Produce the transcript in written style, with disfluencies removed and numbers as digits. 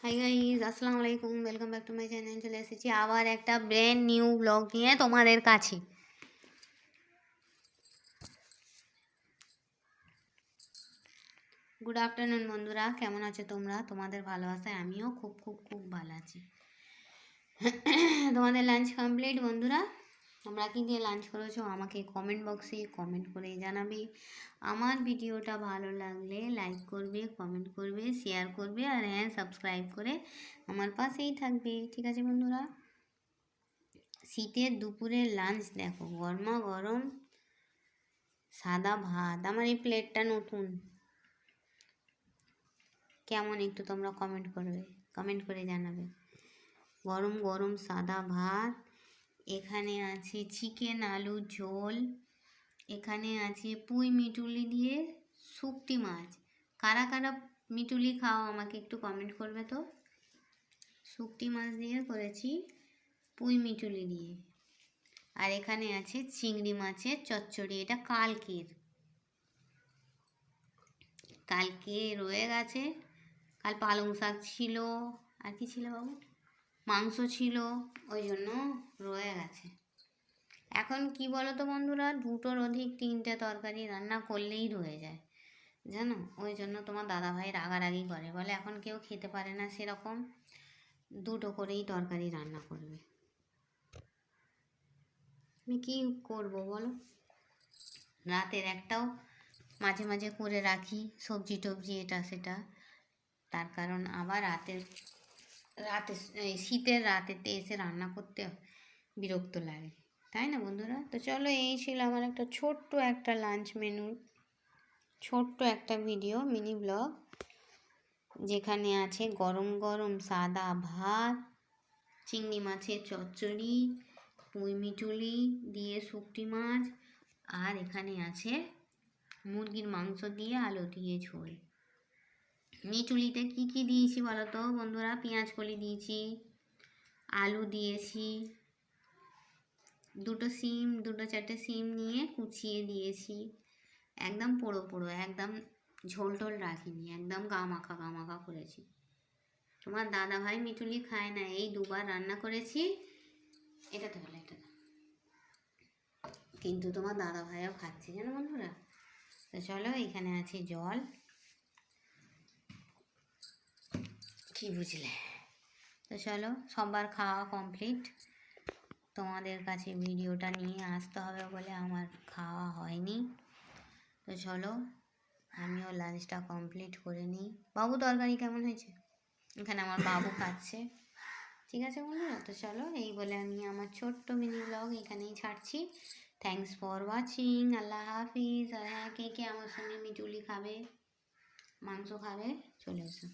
Hi guys, আসসালামু আলাইকুম, welcome back to my channel. চলে এসেছি আবার একটা ব্র্যান্ড নিউ ব্লগ নিয়ে তোমাদের কাছে। গুড আফটারনুন বন্ধুরা, কেমন আছো তোমরা? তোমাদের ভালোবাসায় আমিও খুব খুব খুব ভালো আছি। তোমাদের লাঞ্চ কমপ্লিট বন্ধুরা? তোমরা কি দিয়ে লাঞ্চ করেছো আমাকে কমেন্ট বক্সে কমেন্ট করে জানাবে। আমার ভিডিওটা ভালো লাগলে লাইক করবে, কমেন্ট করবে, শেয়ার করবে, আর হ্যাঁ, সাবস্ক্রাইব করে আমার পাশেই থাকবে। ঠিক আছে বন্ধুরা? শীতের দুপুরের লাঞ্চ দেখো, গরমা গরম সাদা ভাত। আমার এই প্লেটটা নতুন, কেমন একটু তোমরা কমেন্ট করে জানাবে। গরম গরম সাদা ভাত, এখানে আছে চিকেন আলু ঝোল, এখানে আছে পুঁই মিটুলি দিয়ে শুকটি মাছ। কারা কারা মিটুলি খাও আমাকে একটু কমেন্ট করবে তো। শুকটি মাছ দিয়ে করেছি, পুঁই মিটুলি দিয়ে। আর এখানে আছে চিংড়ি মাছের চচ্চড়ি, এটা কালকে রয়ে গেছে। কাল পালং শাক ছিল, আর কি ছিল বাবু, মাংস ছিল, ওই জন্য রয়ে গেছে। এখন কি বলো তো বন্ধুরা, দুটোর অধিক তিনটে তরকারি রান্না করলেই রয়ে যায় জানো। ওই জন্য তোমার দাদাভাই রাগারাগি করে, বলে এখন কেউ খেতে পারে না সেরকম, দুটো করেই তরকারি রান্না করবে। আমি কী করবো বলো, রাতের একটাও মাঝে মাঝে করে রাখি সবজি টবজি এটা সেটা, তার কারণ আবার রাতে শীতের রাতেতে এসে রান্না করতে বিরক্ত লাগে, তাই না বন্ধুরা? তো চলো, এই ছিল আমার একটা ছোট্ট একটা লাঞ্চ মেনুর ছোট্ট একটা ভিডিও, মিনি ব্লগ, যেখানে আছে গরম গরম সাদা ভাত, চিংড়ি মাছের চচ্চড়ি, পুঁই মিটুলি দিয়ে শুকটি মাছ, আর এখানে আছে মুরগির মাংস দিয়ে আলু দিয়ে ঝোল। মিটুলিতে কি কি দিয়েছি বলো তো বন্ধুরা? পেঁয়াজ কলি দিয়েছি, আলু দিয়েছি, দুটো চারটে সিম নিয়ে কুচিয়ে দিয়েছি। একদম পোড়ো পোড়ো, একদম ঝোল টোল রাখিনি, একদম গা মাখা করেছি। তোমার দাদা ভাই মিটুলি খায় না, এই দুবার রান্না করেছি। এটা তো হলো, এটা কিন্তু তোমার দাদা ভাইও খাচ্ছে জানো বন্ধুরা। তো চলো, এখানে আছে জল, কি বুঝলে? তো চলো, সবার খাওয়া কমপ্লিট। তোমাদের কাছে ভিডিওটা নিয়ে আসতে হবে বলে আমার খাওয়া হয়নি। তো চলো, আমিও লাঞ্চটা কমপ্লিট করে নিই। বাবু, তরকারি কেমন হয়েছে? এখানে আমার বাবু খাচ্ছে। ঠিক আছে বন্ধুরা, তো চলো, এই বলে আমি আমার ছোট্ট মিনি ব্লগ এখানেই ছাড়ছি। থ্যাংকস ফর ওয়াচিং, আল্লাহ হাফিজ। আর হ্যাঁ, কে কে আমার সঙ্গে মিটুলি খাবে, মাংস খাবে, চলে এসো।